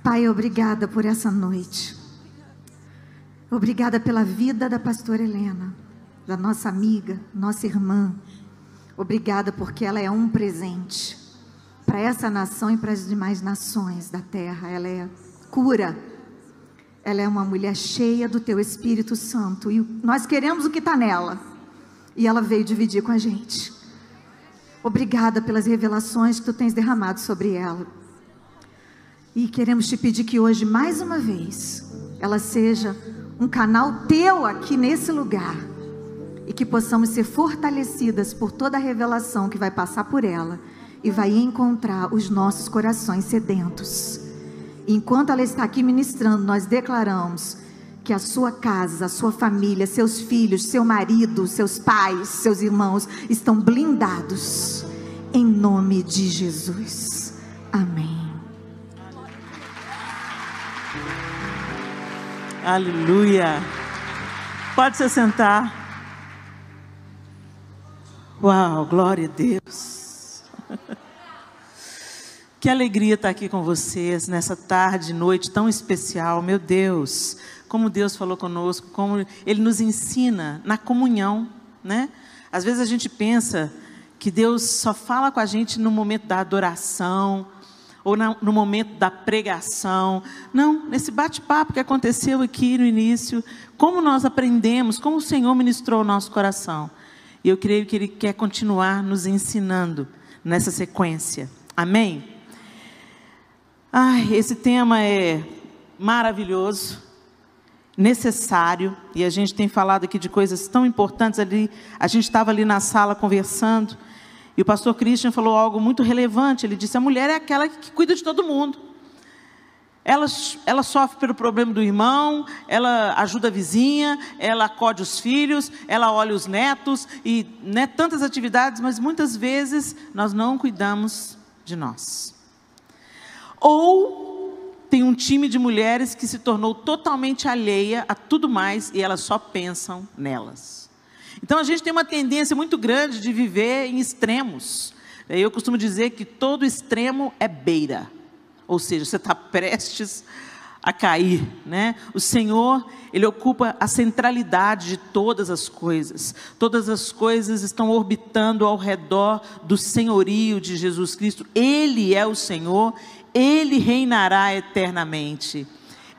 Pai, obrigada por essa noite. Obrigada pela vida da pastora Helena, da nossa amiga, nossa irmã. Obrigada porque ela é um presente para essa nação e para as demais nações da terra. Ela é cura. Ela é uma mulher cheia do Teu Espírito Santo. E nós queremos o que está nela. E ela veio dividir com a gente. Obrigada pelas revelações que Tu tens derramado sobre ela. E queremos Te pedir que hoje, mais uma vez, ela seja um canal Teu aqui nesse lugar. E que possamos ser fortalecidas por toda a revelação que vai passar por ela. E vai encontrar os nossos corações sedentos. Enquanto ela está aqui ministrando, nós declaramos que a sua casa, a sua família, seus filhos, seu marido, seus pais, seus irmãos estão blindados. Em nome de Jesus. Amém. Aleluia. Pode se sentar. Uau, glória a Deus. Que alegria estar aqui com vocês nessa tarde, noite tão especial. Meu Deus, como Deus falou conosco, como Ele nos ensina na comunhão, né? Às vezes a gente pensa que Deus só fala com a gente no momento da adoração, ou no momento da pregação. Não, nesse bate-papo que aconteceu aqui no início, como nós aprendemos, como o Senhor ministrou o nosso coração. E eu creio que Ele quer continuar nos ensinando nessa sequência. Amém? Ai, esse tema é maravilhoso, necessário, e a gente tem falado aqui de coisas tão importantes ali. A gente estava ali na sala conversando, e o pastor Christian falou algo muito relevante. Ele disse: a mulher é aquela que cuida de todo mundo. Ela sofre pelo problema do irmão, ela ajuda a vizinha, ela acode os filhos, ela olha os netos, e tantas atividades, mas muitas vezes nós não cuidamos de nós. Ou tem um time de mulheres que se tornou totalmente alheia a tudo mais, e elas só pensam nelas. Então a gente tem uma tendência muito grande de viver em extremos. Eu costumo dizer que todo extremo é beira. Ou seja, você está prestes a cair, né? O Senhor, Ele ocupa a centralidade de todas as coisas. Todas as coisas estão orbitando ao redor do senhorio de Jesus Cristo. Ele é o Senhor, Ele reinará eternamente.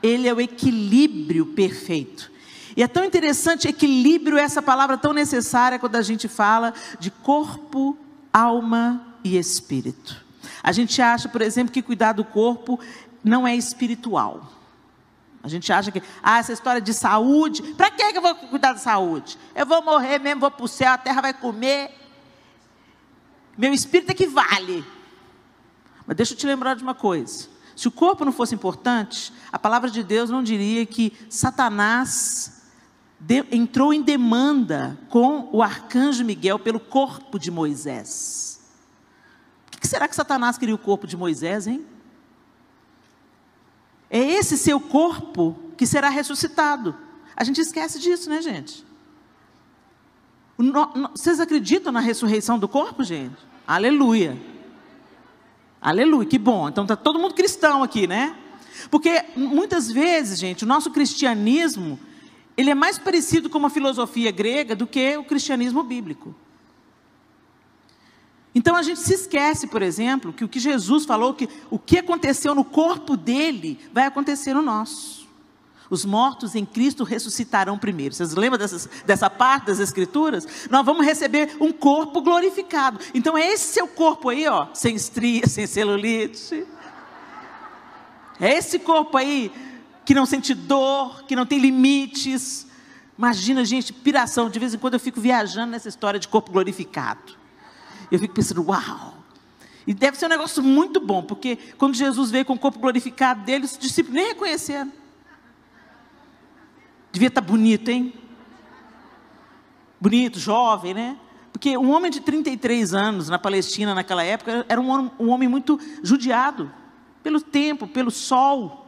Ele é o equilíbrio perfeito. E é tão interessante, equilíbrio, essa palavra tão necessária quando a gente fala de corpo, alma e espírito. A gente acha, por exemplo, que cuidar do corpo não é espiritual. A gente acha que, essa história de saúde, para que eu vou cuidar da saúde? Eu vou morrer mesmo, vou para o céu, a terra vai comer. Meu espírito é que vale. Mas deixa eu te lembrar de uma coisa. Se o corpo não fosse importante, a palavra de Deus não diria que Satanás entrou em demanda com o arcanjo Miguel pelo corpo de Moisés. Por que será que Satanás queria o corpo de Moisés, hein? É esse seu corpo que será ressuscitado. A gente esquece disso, né, gente? Vocês acreditam na ressurreição do corpo, gente? Aleluia. Aleluia, que bom. Então está todo mundo cristão aqui, né? Porque muitas vezes, gente, o nosso cristianismo, ele é mais parecido com uma filosofia grega do que o cristianismo bíblico. Então a gente se esquece, por exemplo, que o que Jesus falou, que o que aconteceu no corpo dele, vai acontecer no nosso. Os mortos em Cristo ressuscitarão primeiro. Vocês lembram dessa parte das Escrituras? Nós vamos receber um corpo glorificado. Então é esse seu corpo aí, ó, sem estria, sem celulite. É esse corpo aí que não sente dor, que não tem limites. Imagina, gente, piração. De vez em quando eu fico viajando nessa história de corpo glorificado. Eu fico pensando, uau! E deve ser um negócio muito bom, porque quando Jesus veio com o corpo glorificado dele, os discípulos nem reconheceram. Devia estar bonito, hein? Bonito, jovem, né? Porque um homem de 33 anos na Palestina naquela época era um homem muito judiado pelo tempo, pelo sol.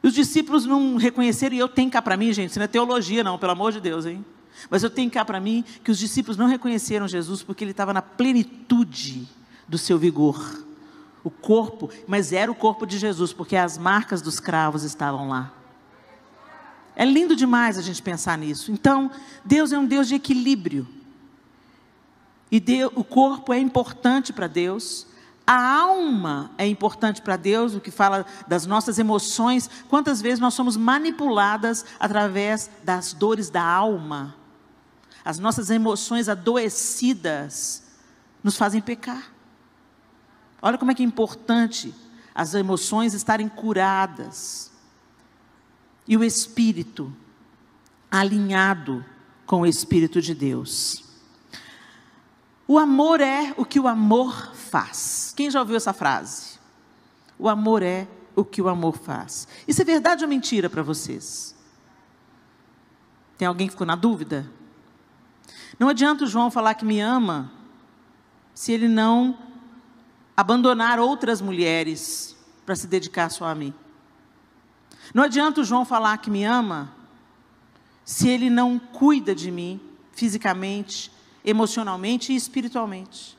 E os discípulos não reconheceram, e eu tenho cá para mim, gente, isso não é teologia não, pelo amor de Deus, hein? Mas eu tenho cá para mim que os discípulos não reconheceram Jesus porque ele estava na plenitude do seu vigor. O corpo, mas era o corpo de Jesus, porque as marcas dos cravos estavam lá. É lindo demais a gente pensar nisso. Então, Deus é um Deus de equilíbrio. E o corpo é importante para Deus. A alma é importante para Deus, o que fala das nossas emoções. Quantas vezes nós somos manipuladas através das dores da alma? As nossas emoções adoecidas nos fazem pecar. Olha como é que é importante as emoções estarem curadas. E o espírito alinhado com o Espírito de Deus. O amor é o que o amor faz. Quem já ouviu essa frase? O amor é o que o amor faz. Isso é verdade ou mentira para vocês? Tem alguém que ficou na dúvida? Não adianta o João falar que me ama, se ele não abandonar outras mulheres para se dedicar só a mim. Não adianta o João falar que me ama, se ele não cuida de mim, fisicamente, emocionalmente e espiritualmente.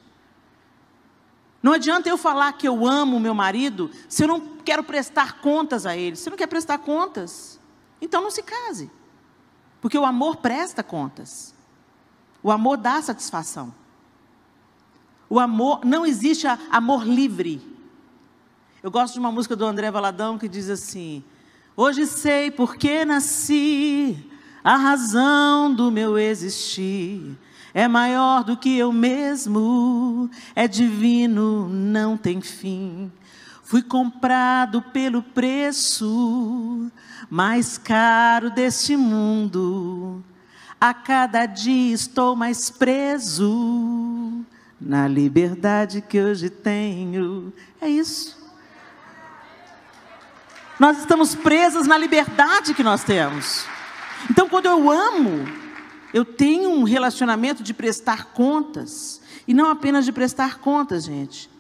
Não adianta eu falar que eu amo o meu marido, se eu não quero prestar contas a ele. Se você não quer prestar contas, então não se case. Porque o amor presta contas. O amor dá satisfação. O amor, não existe amor livre. Eu gosto de uma música do André Valadão que diz assim: hoje sei por que nasci, a razão do meu existir é maior do que eu mesmo, é divino, não tem fim. Fui comprado pelo preço mais caro deste mundo. A cada dia estou mais preso na liberdade que hoje tenho. É isso. Nós estamos presas na liberdade que nós temos. Então, quando eu amo, eu tenho um relacionamento de prestar contas. E não apenas de prestar contas, gente.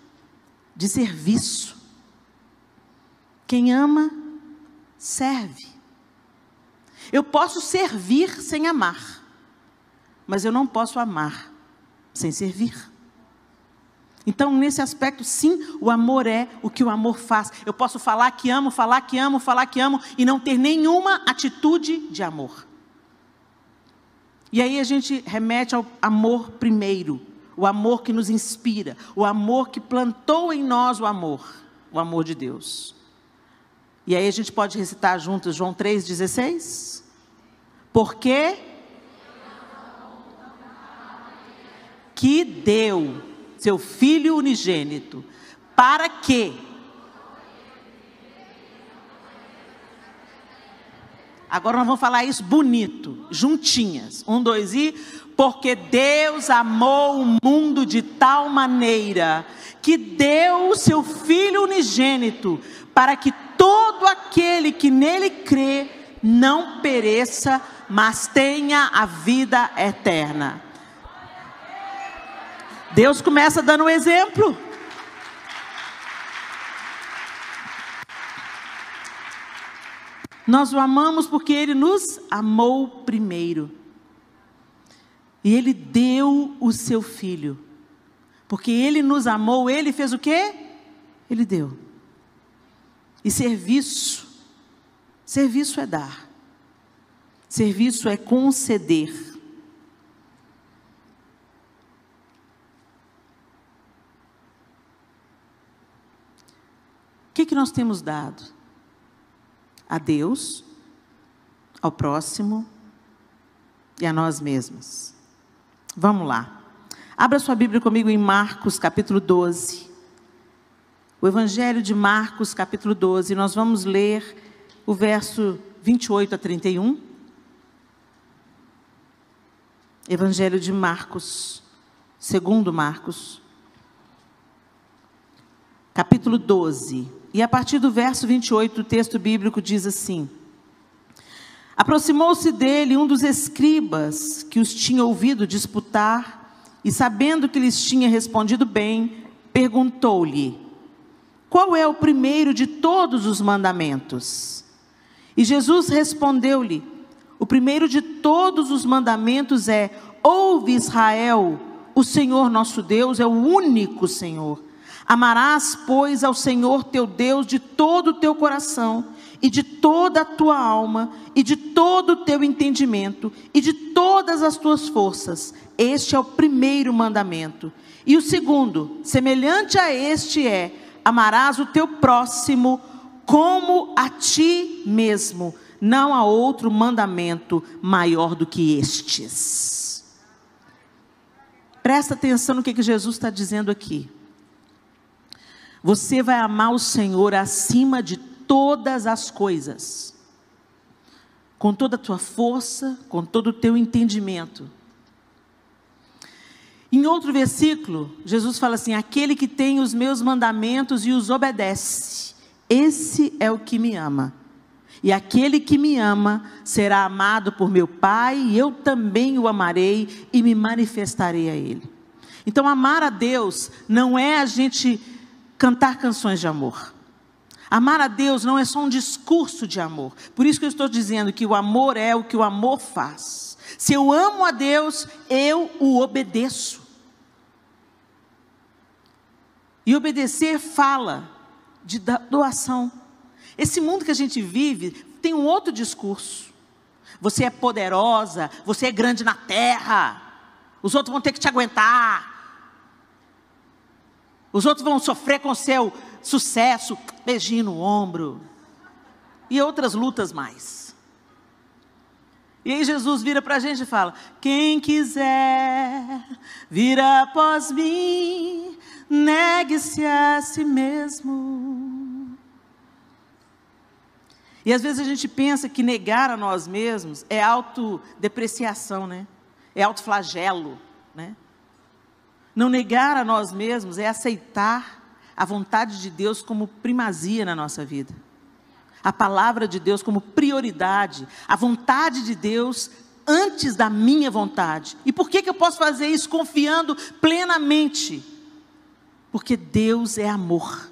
De serviço. Quem ama, serve. Eu posso servir sem amar. Mas eu não posso amar sem servir. Então, nesse aspecto, sim, o amor é o que o amor faz. Eu posso falar que amo, falar que amo, falar que amo, e não ter nenhuma atitude de amor. E aí a gente remete ao amor primeiro, o amor que nos inspira, o amor que plantou em nós o amor de Deus. E aí a gente pode recitar juntos João 3,16? Porque que deu seu Filho unigênito, para que? Agora nós vamos falar isso bonito, juntinhas. 1, 2 e... Porque Deus amou o mundo de tal maneira, que deu o seu Filho unigênito, para que todo aquele que nele crê, não pereça, mas tenha a vida eterna. Deus começa dando um exemplo. Nós o amamos porque Ele nos amou primeiro. E Ele deu o seu Filho. Porque Ele nos amou, Ele fez o quê? Ele deu. E serviço é dar. Serviço é conceder. O que nós temos dado? A Deus, ao próximo e a nós mesmos. Vamos lá. Abra sua Bíblia comigo em Marcos, capítulo 12. O Evangelho de Marcos, capítulo 12. Nós vamos ler o verso 28 a 31. Evangelho de Marcos, segundo Marcos, capítulo 12. E a partir do verso 28, o texto bíblico diz assim: aproximou-se dele um dos escribas que os tinha ouvido disputar, e sabendo que lhes tinha respondido bem, perguntou-lhe: qual é o primeiro de todos os mandamentos? E Jesus respondeu-lhe: o primeiro de todos os mandamentos é: ouve, Israel, o Senhor nosso Deus é o único Senhor. Amarás, pois, ao Senhor teu Deus de todo o teu coração, e de toda a tua alma, e de todo o teu entendimento, e de todas as tuas forças. Este é o primeiro mandamento. E o segundo, semelhante a este é: amarás o teu próximo como a ti mesmo. Não há outro mandamento maior do que estes. Presta atenção no que Jesus está dizendo aqui. Você vai amar o Senhor acima de todas as coisas, com toda a tua força, com todo o teu entendimento. Em outro versículo, Jesus fala assim: aquele que tem os meus mandamentos e os obedece, esse é o que me ama. E aquele que me ama será amado por meu Pai, e eu também o amarei e me manifestarei a ele. Então, amar a Deus não é a gente cantar canções de amor. Amar a Deus não é só um discurso de amor. Por isso que eu estou dizendo que o amor é o que o amor faz. Se eu amo a Deus, eu o obedeço. E obedecer fala de doação. Esse mundo que a gente vive tem um outro discurso. Você é poderosa, você é grande na terra, os outros vão ter que te aguentar. Os outros vão sofrer com o seu sucesso, beijinho no ombro. E outras lutas mais. E aí Jesus vira para a gente e fala: quem quiser vir após mim, negue-se a si mesmo. E às vezes a gente pensa que negar a nós mesmos é autodepreciação, né? É autoflagelo, né? Não negar a nós mesmos é aceitar a vontade de Deus como primazia na nossa vida. A palavra de Deus como prioridade. A vontade de Deus antes da minha vontade. E por que eu posso fazer isso confiando plenamente? Porque Deus é amor.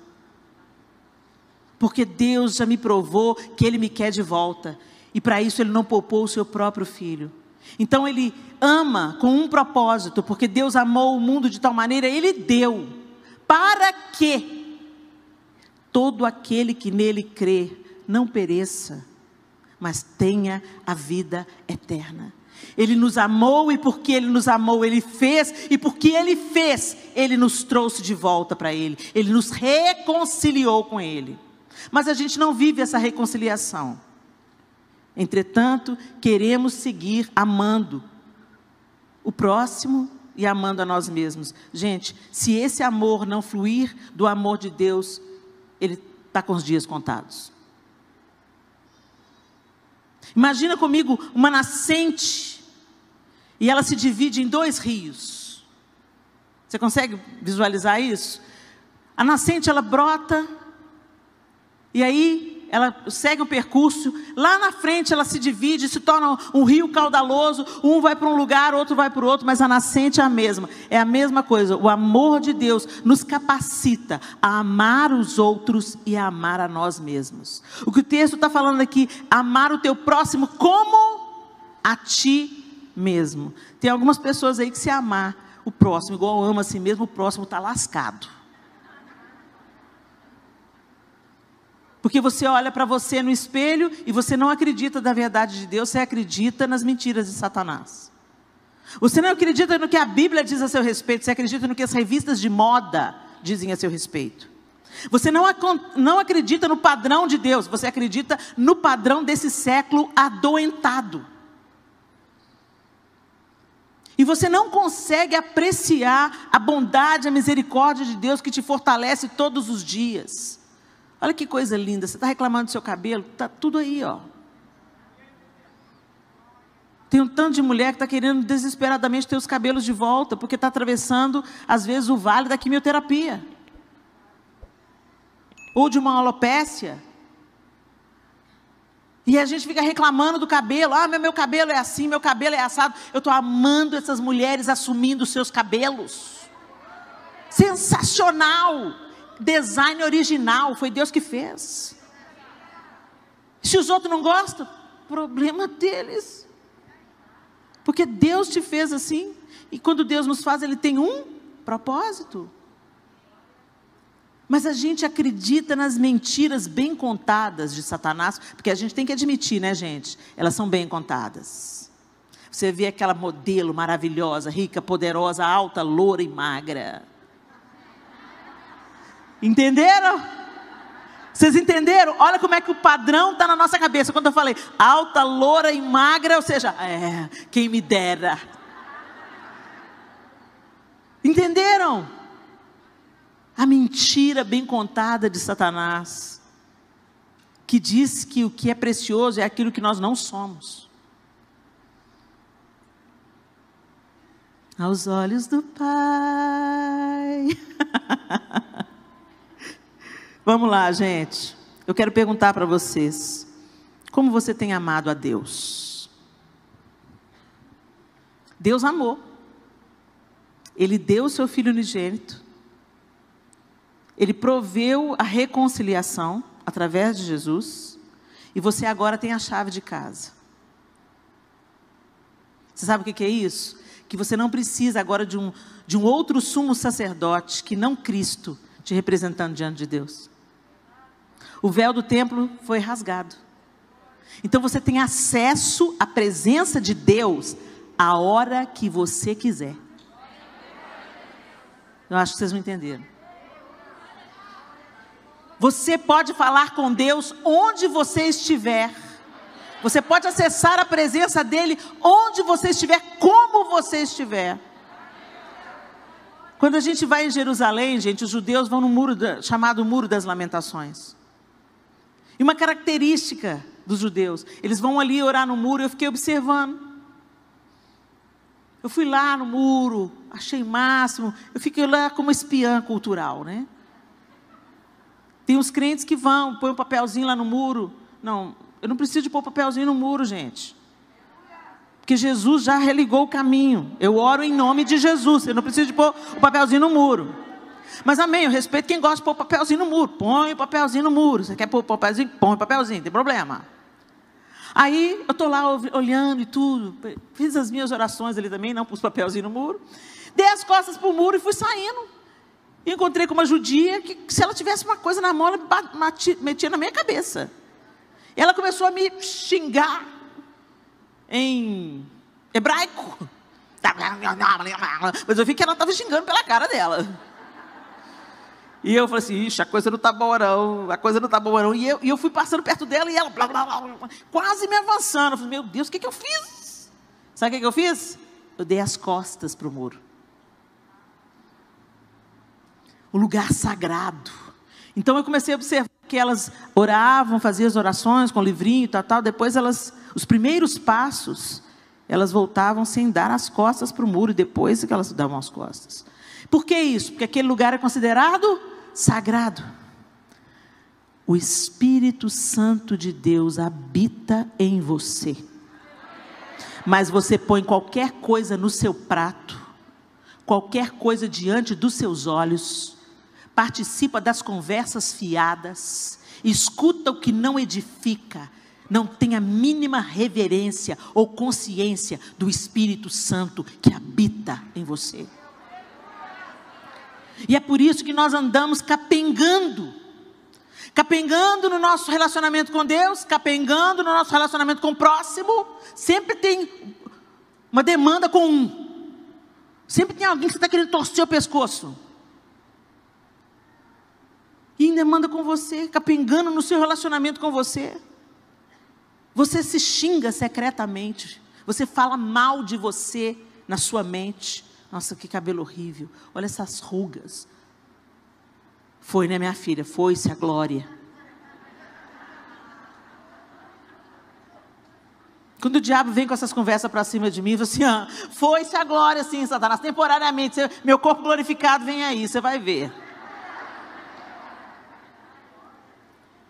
Porque Deus já me provou que Ele me quer de volta. E para isso Ele não poupou o seu próprio Filho. Então Ele ama com um propósito, porque Deus amou o mundo de tal maneira, Ele deu, para que todo aquele que nele crê não pereça, mas tenha a vida eterna. Ele nos amou, e porque Ele nos amou, Ele fez, e porque Ele fez, Ele nos trouxe de volta para Ele, Ele nos reconciliou com Ele. Mas a gente não vive essa reconciliação. Entretanto, queremos seguir amando o próximo e amando a nós mesmos. Gente, se esse amor não fluir do amor de Deus, ele está com os dias contados. Imagina comigo uma nascente, e ela se divide em 2 rios. Você consegue visualizar isso? A nascente, ela brota, e aí ela segue um percurso, lá na frente ela se divide, se torna um rio caudaloso, um vai para um lugar, outro vai para o outro, mas a nascente é a mesma coisa. O amor de Deus nos capacita a amar os outros e a amar a nós mesmos. O que o texto está falando aqui, amar o teu próximo como a ti mesmo. Tem algumas pessoas aí que, se amar o próximo igual ama a si mesmo, o próximo está lascado. Porque você olha para você no espelho e você não acredita na verdade de Deus, você acredita nas mentiras de Satanás. Você não acredita no que a Bíblia diz a seu respeito, você acredita no que as revistas de moda dizem a seu respeito. Você não acredita no padrão de Deus, você acredita no padrão desse século adoentado. E você não consegue apreciar a bondade, a misericórdia de Deus que te fortalece todos os dias. Olha que coisa linda, você está reclamando do seu cabelo, está tudo aí, ó. Tem um tanto de mulher que está querendo desesperadamente ter os cabelos de volta, porque está atravessando, às vezes, o vale da quimioterapia. Ou de uma alopécia. E a gente fica reclamando do cabelo, meu cabelo é assim, meu cabelo é assado. Eu estou amando essas mulheres assumindo os seus cabelos. Sensacional! Design original, foi Deus que fez. Se os outros não gostam, problema deles. Porque Deus te fez assim. E quando Deus nos faz, Ele tem um propósito. Mas a gente acredita nas mentiras bem contadas de Satanás, porque a gente tem que admitir, né, gente? Elas são bem contadas. Você vê aquela modelo maravilhosa, rica, poderosa, alta, loura e magra. Entenderam? Vocês entenderam? Olha como é que o padrão está na nossa cabeça. Quando eu falei alta, loura e magra, ou seja, quem me dera. Entenderam? A mentira bem contada de Satanás, que diz que o que é precioso é aquilo que nós não somos. Aos olhos do Pai. Vamos lá, gente. Eu quero perguntar para vocês: como você tem amado a Deus? Deus amou. Ele deu o seu Filho unigênito. Ele proveu a reconciliação através de Jesus. E você agora tem a chave de casa. Você sabe o que é isso? Que você não precisa agora de um outro sumo sacerdote, que não Cristo, te representando diante de Deus. O véu do templo foi rasgado. Então você tem acesso à presença de Deus a hora que você quiser. Eu acho que vocês não entenderam. Você pode falar com Deus onde você estiver. Você pode acessar a presença dEle onde você estiver, como você estiver. Quando a gente vai em Jerusalém, gente, os judeus vão no muro chamado Muro das Lamentações. E uma característica dos judeus, eles vão ali orar no muro. Eu fiquei observando. Eu fui lá no muro, achei máximo. Eu fiquei lá como espiã cultural, né? Tem uns crentes que vão, põem um papelzinho lá no muro. Não, eu não preciso de pôr papelzinho no muro, gente. Porque Jesus já religou o caminho. Eu oro em nome de Jesus. Eu não preciso de pôr o papelzinho no muro. Mas amém, eu respeito quem gosta de pôr o papelzinho no muro. Põe o papelzinho no muro. Você quer pôr o papelzinho? Põe o papelzinho, não tem problema. Aí eu estou lá olhando e tudo. Fiz as minhas orações ali também, não pus papelzinho no muro. Dei as costas para o muro e fui saindo. E encontrei com uma judia que, se ela tivesse uma coisa na mão, ela metia na minha cabeça. E ela começou a me xingar em hebraico. Mas eu vi que ela estava xingando pela cara dela. E eu falei assim, ixi, a coisa não está boa não, a coisa não está boa não. E eu fui passando perto dela e ela blá, blá, blá, blá, quase me avançando. Eu falei, meu Deus, o que eu fiz? Sabe o que eu fiz? Eu dei as costas para o muro. O lugar sagrado. Então eu comecei a observar que elas oravam, faziam as orações com o livrinho e tal. Depois os primeiros passos, elas voltavam sem dar as costas para o muro, e depois que elas davam as costas. Por que isso? Porque aquele lugar é considerado sagrado. O Espírito Santo de Deus habita em você. Mas você põe qualquer coisa no seu prato, qualquer coisa diante dos seus olhos, participa das conversas fiadas, escuta o que não edifica, não tem a mínima reverência ou consciência do Espírito Santo que habita em você. E é por isso que nós andamos capengando no nosso relacionamento com Deus, capengando no nosso relacionamento com o próximo. Sempre tem uma demanda com um. Sempre tem alguém que está querendo torcer o pescoço. E em demanda com você, capengando no seu relacionamento com você. Você se xinga secretamente. Você fala mal de você na sua mente. Nossa, que cabelo horrível. Olha essas rugas. Foi, né, minha filha? Foi-se a glória. Quando o diabo vem com essas conversas para cima de mim, eu falo assim, foi-se a glória, sim, Satanás. Temporariamente, meu corpo glorificado vem aí, você vai ver.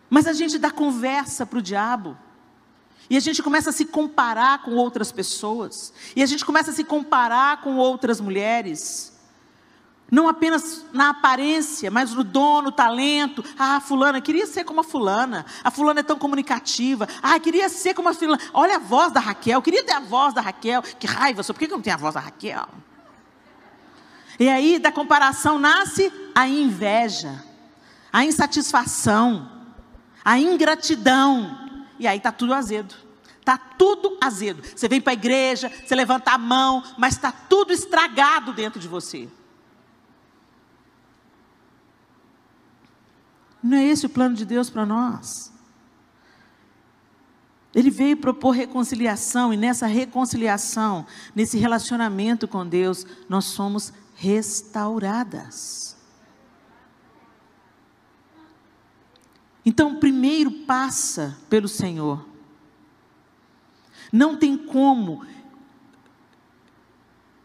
Mas a gente dá conversa para o diabo. E a gente começa a se comparar com outras pessoas. E a gente começa a se comparar com outras mulheres. Não apenas na aparência, mas no dom, no talento. Ah, fulana, queria ser como a fulana. A fulana é tão comunicativa. Ah, queria ser como a fulana. Olha a voz da Raquel, queria ter a voz da Raquel. Que raiva, por que eu não tenho a voz da Raquel? E aí, da comparação nasce a inveja. a insatisfação, a ingratidão. E aí está tudo azedo. Está tudo azedo. Você vem para a igreja, você levanta a mão, mas está tudo estragado dentro de você. Não é esse o plano de Deus para nós? Ele veio propor reconciliação, e nessa reconciliação, nesse relacionamento com Deus, nós somos restauradas. Então, primeiro passa pelo Senhor. Não tem como.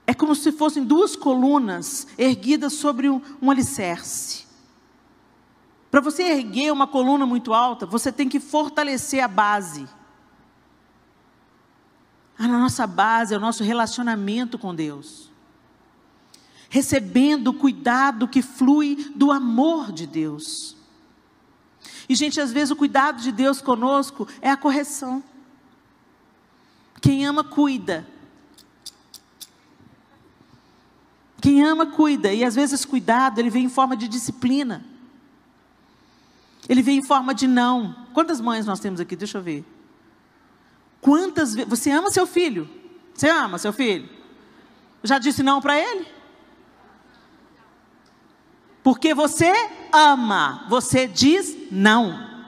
É como se fossem duas colunas erguidas sobre um alicerce. Para você erguer uma coluna muito alta, você tem que fortalecer a base. A nossa base é o nosso relacionamento com Deus. Recebendo o cuidado que flui do amor de Deus. E, gente, às vezes o cuidado de Deus conosco é a correção. Quem ama, cuida. Quem ama, cuida. E às vezes esse cuidado, ele vem em forma de disciplina. Ele vem em forma de não. Quantas mães nós temos aqui? Deixa eu ver. Quantas vezes... Você ama seu filho? Você ama seu filho? Já disse não para ele? Porque você ama, você diz não.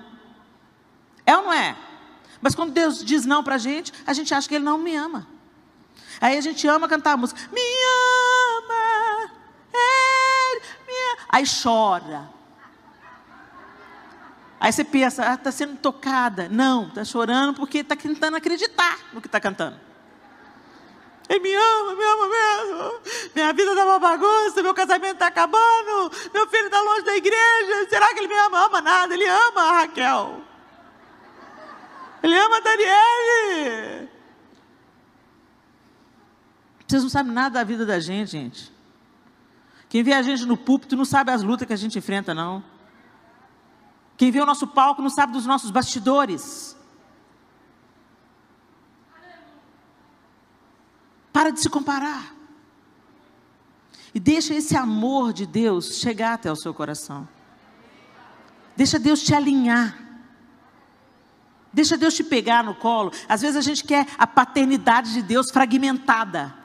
É ou não é? Mas quando Deus diz não para a gente acha que Ele não me ama. Aí a gente ama cantar a música. Me ama, Ele me ama. Aí chora. Aí você pensa, está sendo tocada. Não, está chorando porque está tentando acreditar no que está cantando. Ele me ama mesmo. Minha vida está uma bagunça, meu casamento está acabando, meu filho está longe da igreja. Será que ele me ama? Ama nada, ele ama a Raquel. Ele ama a Daniele. Vocês não sabem nada da vida da gente, gente. Quem vê a gente no púlpito não sabe as lutas que a gente enfrenta, não. Quem vê o nosso palco não sabe dos nossos bastidores. Para de se comparar. E deixa esse amor de Deus chegar até o seu coração. Deixa Deus te alinhar. Deixa Deus te pegar no colo. Às vezes a gente quer a paternidade de Deus fragmentada.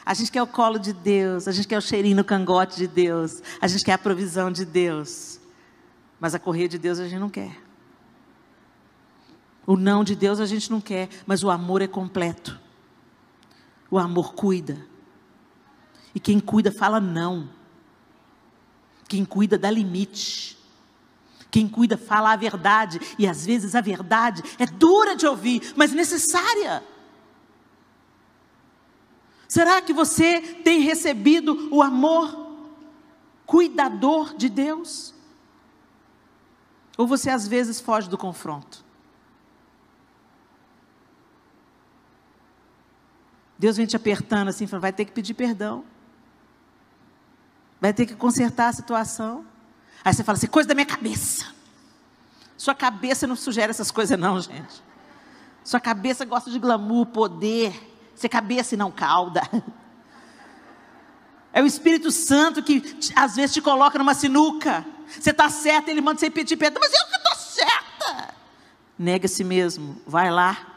A gente quer o colo de Deus. A gente quer o cheirinho no cangote de Deus. A gente quer a provisão de Deus. Mas a correia de Deus a gente não quer. O não de Deus a gente não quer. Mas o amor é completo. O amor cuida. E quem cuida fala não. Quem cuida dá limite. Quem cuida fala a verdade. E às vezes a verdade é dura de ouvir, mas necessária. Será que você tem recebido o amor cuidador de Deus? Ou você às vezes foge do confronto? Deus vem te apertando assim, falando, vai ter que pedir perdão. Vai ter que consertar a situação. Aí você fala assim, coisa da minha cabeça. Sua cabeça não sugere essas coisas não, gente. Sua cabeça gosta de glamour, poder. Você cabeça e não cauda. É o Espírito Santo que às vezes te coloca numa sinuca. Você está certa, ele manda você pedir perdão. Mas eu que estou certa. Nega a si mesmo, vai lá.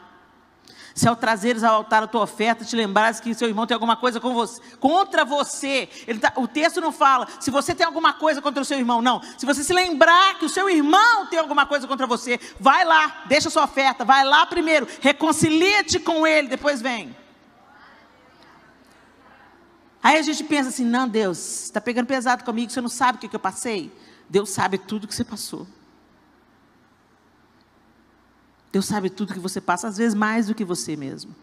Se ao trazeres ao altar a tua oferta, te lembrares que seu irmão tem alguma coisa com você, contra você. O texto não fala, se você tem alguma coisa contra o seu irmão, não. Se você se lembrar que o seu irmão tem alguma coisa contra você, vai lá, deixa a sua oferta, vai lá primeiro, reconcilia-te com ele, depois vem. Aí a gente pensa assim, não, Deus, você está pegando pesado comigo, você não sabe o que eu passei. Deus sabe tudo que você passou. Deus sabe tudo que você passa, às vezes mais do que você mesmo.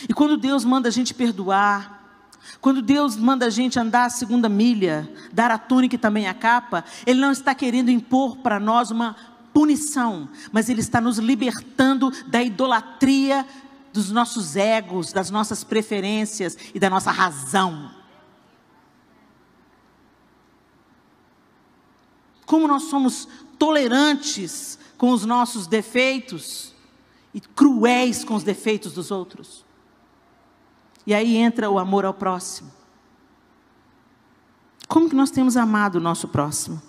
E quando Deus manda a gente perdoar, quando Deus manda a gente andar a segunda milha, dar a túnica e também a capa, Ele não está querendo impor para nós uma punição, mas Ele está nos libertando da idolatria dos nossos egos, das nossas preferências e da nossa razão. Como nós somos tolerantes com os nossos defeitos e cruéis com os defeitos dos outros. E aí entra o amor ao próximo. Como que nós temos amado o nosso próximo?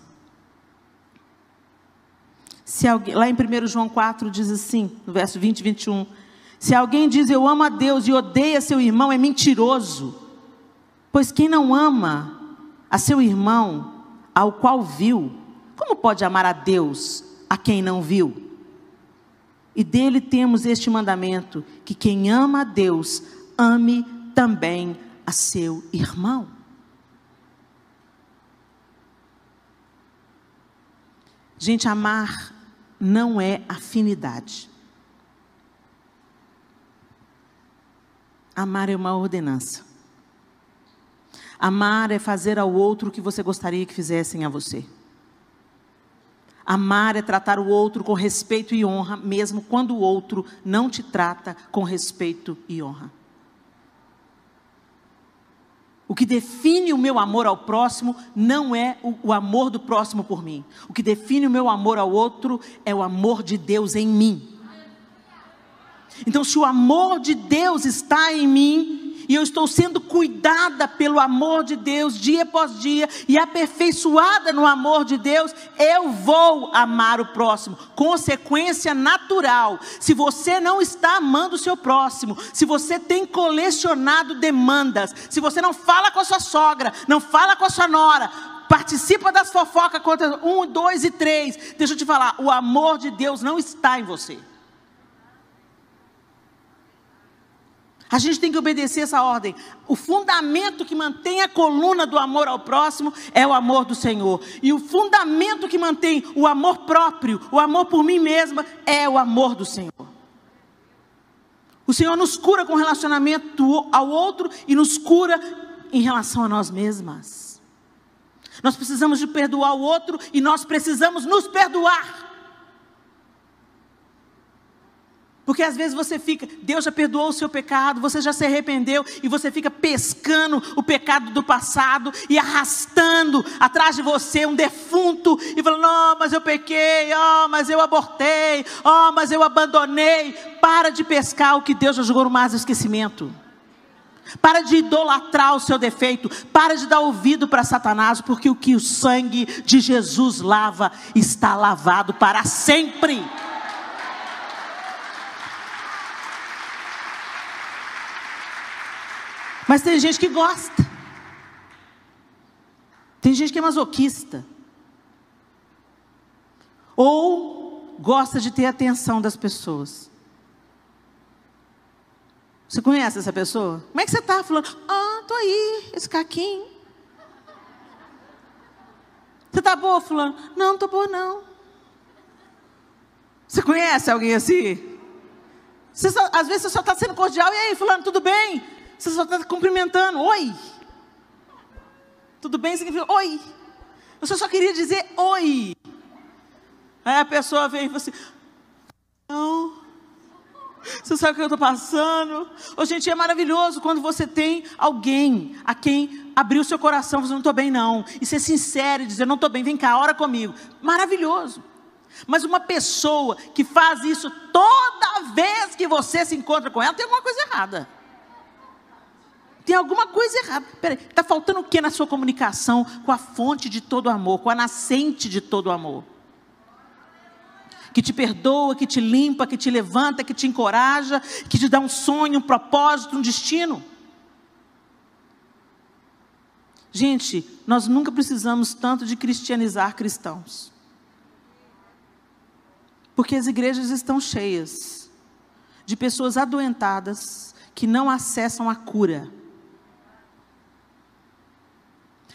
Se alguém, lá em 1 João 4 diz assim, no verso 20 e 21, se alguém diz eu amo a Deus e odeia seu irmão, é mentiroso. Pois quem não ama a seu irmão, ao qual viu, como pode amar a Deus a quem não viu? E dele temos este mandamento, que quem ama a Deus, ame também a seu irmão. Gente, amar não é afinidade. Amar é uma ordenança. Amar é fazer ao outro o que você gostaria que fizessem a você. Amar é tratar o outro com respeito e honra, mesmo quando o outro não te trata com respeito e honra. O que define o meu amor ao próximo não é o amor do próximo por mim. O que define o meu amor ao outro é o amor de Deus em mim. Então, se o amor de Deus está em mim, e eu estou sendo cuidada pelo amor de Deus, dia após dia, e aperfeiçoada no amor de Deus, eu vou amar o próximo. Consequência natural. Se você não está amando o seu próximo, se você tem colecionado demandas, se você não fala com a sua sogra, não fala com a sua nora, participa das fofocas contra 1, 2 e 3, deixa eu te falar, o amor de Deus não está em você. A gente tem que obedecer essa ordem. O fundamento que mantém a coluna do amor ao próximo é o amor do Senhor. E o fundamento que mantém o amor próprio, o amor por mim mesma, é o amor do Senhor. O Senhor nos cura com relacionamento ao outro e nos cura em relação a nós mesmas. Nós precisamos de perdoar o outro e nós precisamos nos perdoar. Porque às vezes você fica, Deus já perdoou o seu pecado, você já se arrependeu, e você fica pescando o pecado do passado, e arrastando atrás de você um defunto, e falando, oh, mas eu pequei, oh, mas eu abortei, oh, mas eu abandonei. Para de pescar o que Deus já jogou no mar do esquecimento. Para de idolatrar o seu defeito, para de dar ouvido para Satanás, porque o que o sangue de Jesus lava, está lavado para sempre. Mas tem gente que gosta. Tem gente que é masoquista. Ou gosta de ter a atenção das pessoas. Você conhece essa pessoa? Como é que você está? Falando, tô aí, esse caquinho. Você está boa, fulano? Não estou boa não. Você conhece alguém assim? Às vezes você só está sendo cordial. E aí, fulano, tudo bem? Você só está cumprimentando, oi. Tudo bem? Significa oi. Você só queria dizer oi. Aí a pessoa vem e fala assim, não, você sabe o que eu estou passando? Oh, gente, é maravilhoso quando você tem alguém a quem abrir o seu coração, você não estou bem não. E ser sincero e dizer, não estou bem, vem cá, ora comigo. Maravilhoso. Mas uma pessoa que faz isso toda vez que você se encontra com ela, tem alguma coisa errada. Tem alguma coisa errada. Peraí, está faltando o que na sua comunicação com a fonte de todo amor, com a nascente de todo amor? Que te perdoa, que te limpa, que te levanta, que te encoraja, que te dá um sonho, um propósito, um destino. Gente, nós nunca precisamos tanto de cristianizar cristãos. Porque as igrejas estão cheias de pessoas adoentadas que não acessam a cura.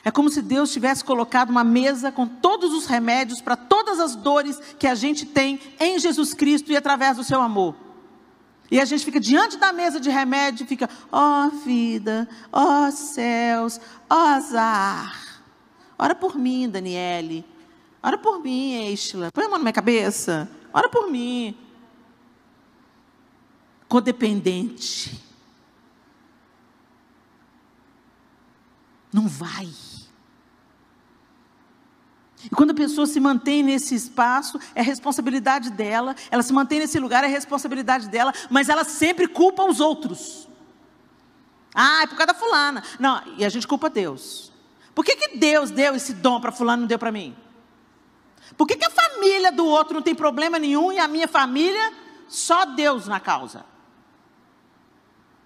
É como se Deus tivesse colocado uma mesa com todos os remédios para todas as dores que a gente tem em Jesus Cristo e através do seu amor. E a gente fica diante da mesa de remédio e fica, ó vida, ó céus, ó azar. Ora por mim, Daniele. Ora por mim, Estela. Põe a mão na minha cabeça. Ora por mim. Codependente. Não vai. E quando a pessoa se mantém nesse espaço, é responsabilidade dela. Ela se mantém nesse lugar, é responsabilidade dela. Mas ela sempre culpa os outros. Ah, é por causa da fulana. Não, e a gente culpa Deus. Por que Deus deu esse dom para fulano e não deu para mim? Por que a família família do outro não tem problema nenhum e a minha família, só Deus na causa?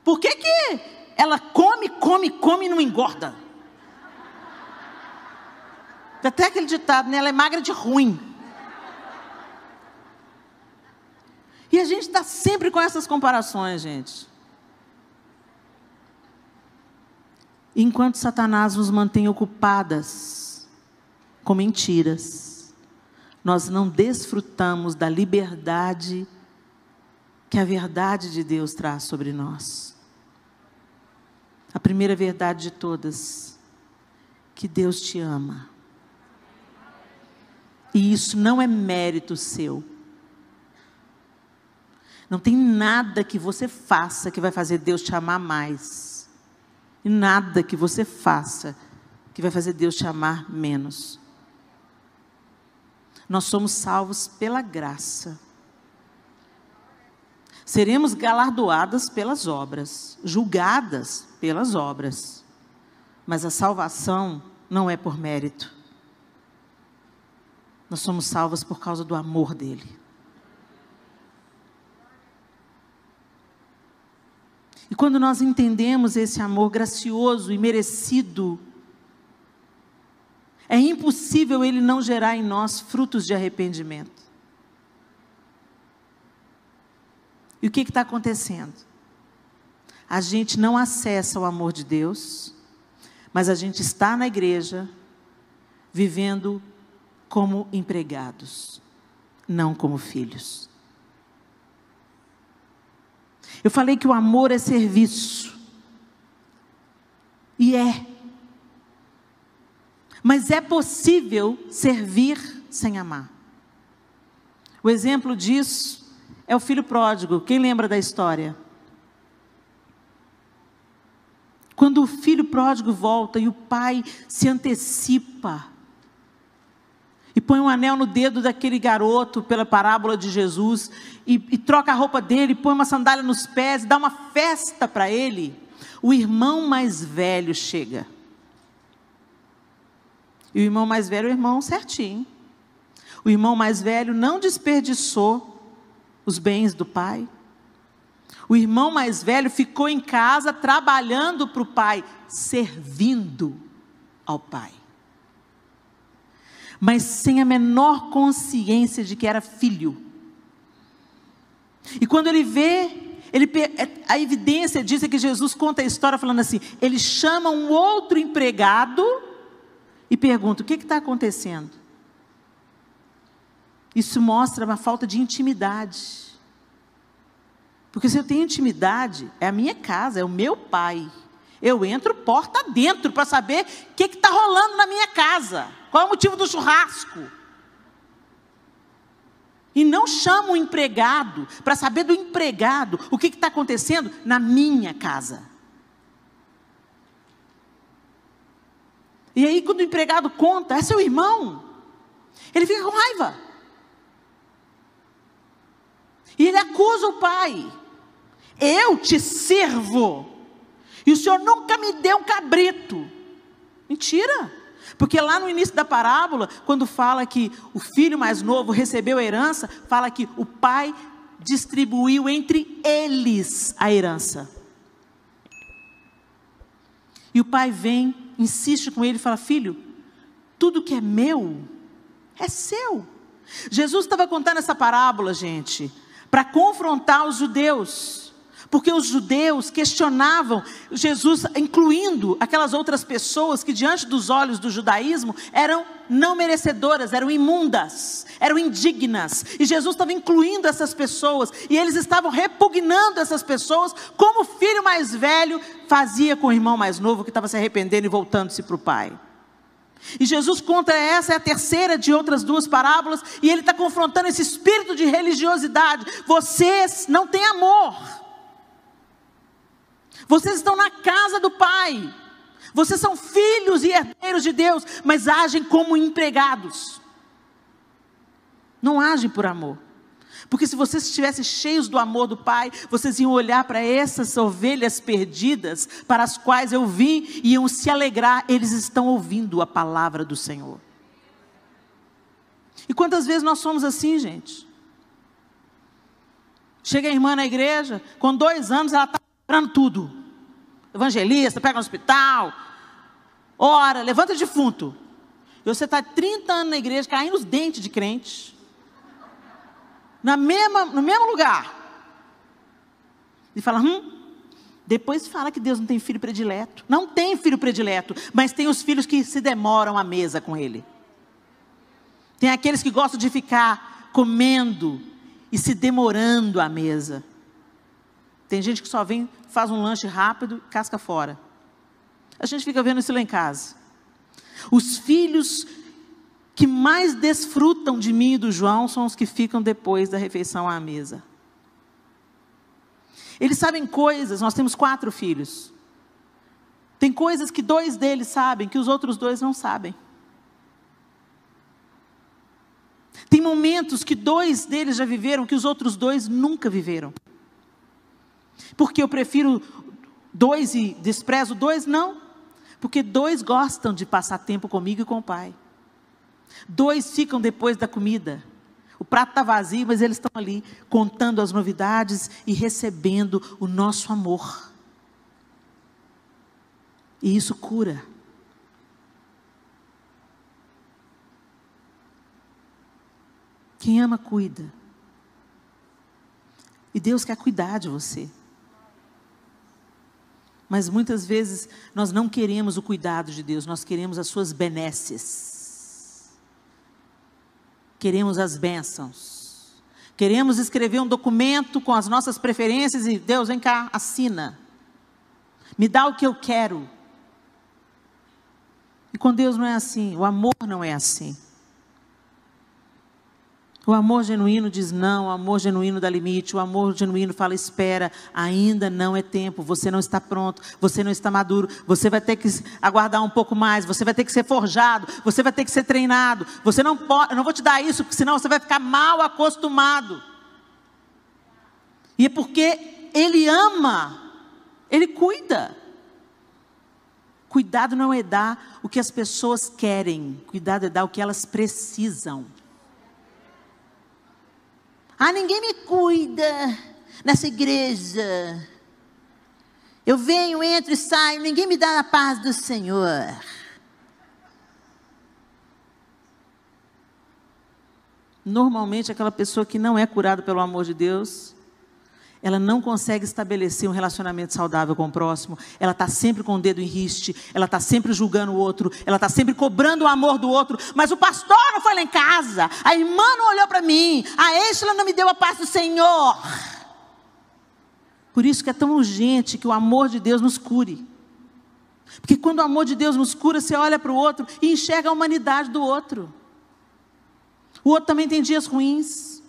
Por que ela come e não engorda? Tem até aquele ditado, né? Ela é magra de ruim. E a gente está sempre com essas comparações, gente. Enquanto Satanás nos mantém ocupadas com mentiras, nós não desfrutamos da liberdade que a verdade de Deus traz sobre nós. A primeira verdade de todas, que Deus te ama. E isso não é mérito seu. Não tem nada que você faça que vai fazer Deus te amar mais. E nada que você faça que vai fazer Deus te amar menos. Nós somos salvos pela graça. Seremos galardoadas pelas obras, julgadas pelas obras. Mas a salvação não é por mérito. Nós somos salvos por causa do amor dele. E quando nós entendemos esse amor gracioso e merecido, é impossível ele não gerar em nós frutos de arrependimento. E o que está acontecendo? A gente não acessa o amor de Deus, mas a gente está na igreja, vivendo como empregados, não como filhos. Eu falei que o amor é serviço. E é. Mas é possível servir sem amar. O exemplo disso é o filho pródigo. Quem lembra da história? Quando o filho pródigo volta e o pai se antecipa e põe um anel no dedo daquele garoto pela parábola de Jesus e troca a roupa dele, põe uma sandália nos pés, dá uma festa para ele, o irmão mais velho chega. E o irmão mais velho é o irmão certinho. O irmão mais velho não desperdiçou os bens do pai. O irmão mais velho ficou em casa trabalhando para o pai, servindo ao pai. Mas sem a menor consciência de que era filho. E quando ele vê, a evidência disso é que Jesus conta a história falando assim, ele chama um outro empregado e pergunta, o que está acontecendo? Isso mostra uma falta de intimidade. Porque se eu tenho intimidade, é a minha casa, é o meu pai. Eu entro porta dentro para saber o que está rolando na minha casa. Qual é o motivo do churrasco? E não chamo o empregado para saber do empregado o que está acontecendo na minha casa. E aí quando o empregado conta, é seu irmão, ele fica com raiva. E ele acusa o pai. Eu te sirvo. E o senhor nunca me deu um cabrito. Mentira. Porque lá no início da parábola, quando fala que o filho mais novo recebeu a herança, fala que o pai distribuiu entre eles a herança. E o pai vem, insiste com ele e fala, filho, tudo que é meu, é seu. Jesus estava contando essa parábola, gente, para confrontar os judeus. Porque os judeus questionavam Jesus, incluindo aquelas outras pessoas que diante dos olhos do judaísmo eram não merecedoras, eram imundas, eram indignas. E Jesus estava incluindo essas pessoas e eles estavam repugnando essas pessoas, como o filho mais velho fazia com o irmão mais novo que estava se arrependendo e voltando-se para o pai. E Jesus conta, essa é a terceira de outras duas parábolas, e ele está confrontando esse espírito de religiosidade. Vocês não têm amor. Vocês estão na casa do Pai. Vocês são filhos e herdeiros de Deus, mas agem como empregados. Não agem por amor. Porque se vocês estivessem cheios do amor do Pai, vocês iam olhar para essas ovelhas perdidas, para as quais eu vim, e iam se alegrar. Eles estão ouvindo a palavra do Senhor. E quantas vezes nós somos assim, gente? Chega a irmã na igreja, com 2 anos ela está comprando tudo. Evangelista, pega no hospital, ora, levanta defunto. E você está 30 anos na igreja, caindo os dentes de crente. No mesmo lugar. E fala, depois fala que Deus não tem filho predileto. Não tem filho predileto, mas tem os filhos que se demoram à mesa com ele. Tem aqueles que gostam de ficar comendo e se demorando à mesa. Tem gente que só vem, faz um lanche rápido e casca fora. A gente fica vendo isso lá em casa. Os filhos que mais desfrutam de mim e do João são os que ficam depois da refeição à mesa. Eles sabem coisas, nós temos 4 filhos. Tem coisas que 2 deles sabem, que os outros 2 não sabem. Tem momentos que 2 deles já viveram, que os outros 2 nunca viveram. Porque eu prefiro 2 e desprezo 2? Não. Porque 2 gostam de passar tempo comigo e com o pai. 2 ficam depois da comida. O prato está vazio, mas eles estão ali contando as novidades e recebendo o nosso amor. E isso cura. Quem ama, cuida. E Deus quer cuidar de você. Mas muitas vezes nós não queremos o cuidado de Deus, nós queremos as suas benesses. Queremos as bênçãos. Queremos escrever um documento com as nossas preferências e Deus, vem cá, assina. Me dá o que eu quero. E com Deus não é assim, o amor não é assim. O amor genuíno diz não, o amor genuíno dá limite, o amor genuíno fala espera, ainda não é tempo, você não está pronto, você não está maduro, você vai ter que aguardar um pouco mais, você vai ter que ser forjado, você vai ter que ser treinado, você não pode, eu não vou te dar isso, porque senão você vai ficar mal acostumado. E é porque Ele ama, Ele cuida. Cuidado não é dar o que as pessoas querem, cuidado é dar o que elas precisam. Ninguém me cuida nessa igreja. Eu venho, entro e saio, ninguém me dá a paz do Senhor. Normalmente aquela pessoa que não é curada pelo amor de Deus, ela não consegue estabelecer um relacionamento saudável com o próximo, ela está sempre com o dedo em riste, ela está sempre julgando o outro, ela está sempre cobrando o amor do outro, mas o pastor não foi lá em casa, a irmã não olhou para mim, a Êxtila não me deu a paz do Senhor. Por isso que é tão urgente que o amor de Deus nos cure, porque quando o amor de Deus nos cura, você olha para o outro e enxerga a humanidade do outro. O outro também tem dias ruins,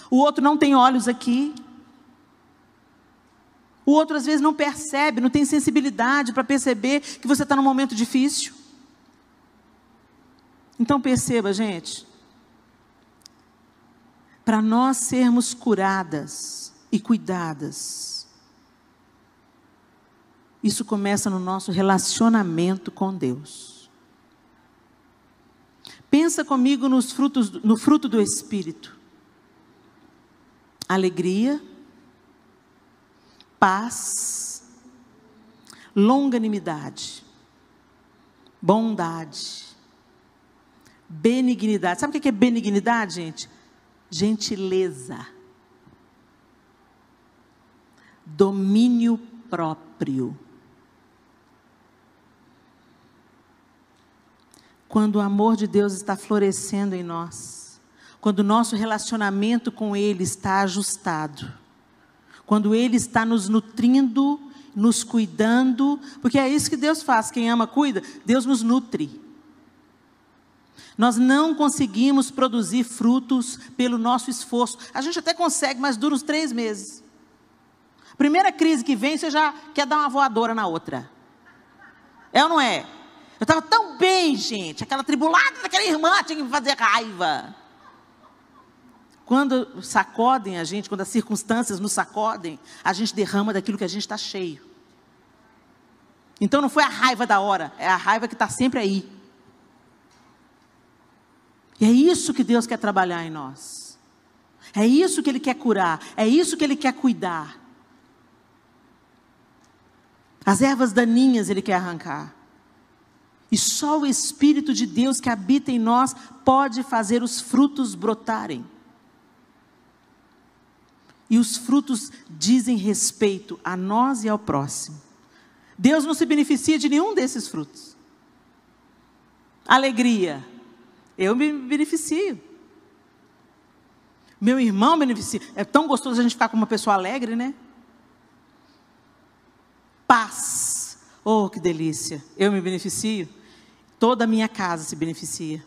o outro não tem olhos aqui, o outro às vezes não percebe, não tem sensibilidade para perceber que você está num momento difícil. Então perceba, gente, para nós sermos curadas e cuidadas, isso começa no nosso relacionamento com Deus. Pensa comigo no fruto do Espírito: alegria, paz, longanimidade, bondade, benignidade. Sabe o que é benignidade, gente? Gentileza, domínio próprio. Quando o amor de Deus está florescendo em nós, quando o nosso relacionamento com Ele está ajustado, quando Ele está nos nutrindo, nos cuidando, porque é isso que Deus faz, quem ama cuida, Deus nos nutre. Nós não conseguimos produzir frutos pelo nosso esforço, a gente até consegue, mas dura uns 3 meses. Primeira crise que vem, você já quer dar uma voadora na outra. É ou não é? Eu estava tão bem, gente, aquela tribulada daquela irmã tinha que me fazer raiva. Quando sacodem a gente, quando as circunstâncias nos sacodem, a gente derrama daquilo que a gente está cheio. Então não foi a raiva da hora, é a raiva que está sempre aí. E é isso que Deus quer trabalhar em nós. É isso que Ele quer curar. É isso que Ele quer cuidar. As ervas daninhas Ele quer arrancar. E só o Espírito de Deus que habita em nós pode fazer os frutos brotarem. E os frutos dizem respeito a nós e ao próximo. Deus não se beneficia de nenhum desses frutos. Alegria, eu me beneficio. Meu irmão beneficia. É tão gostoso a gente ficar com uma pessoa alegre, né? Paz, oh que delícia, eu me beneficio. Toda a minha casa se beneficia.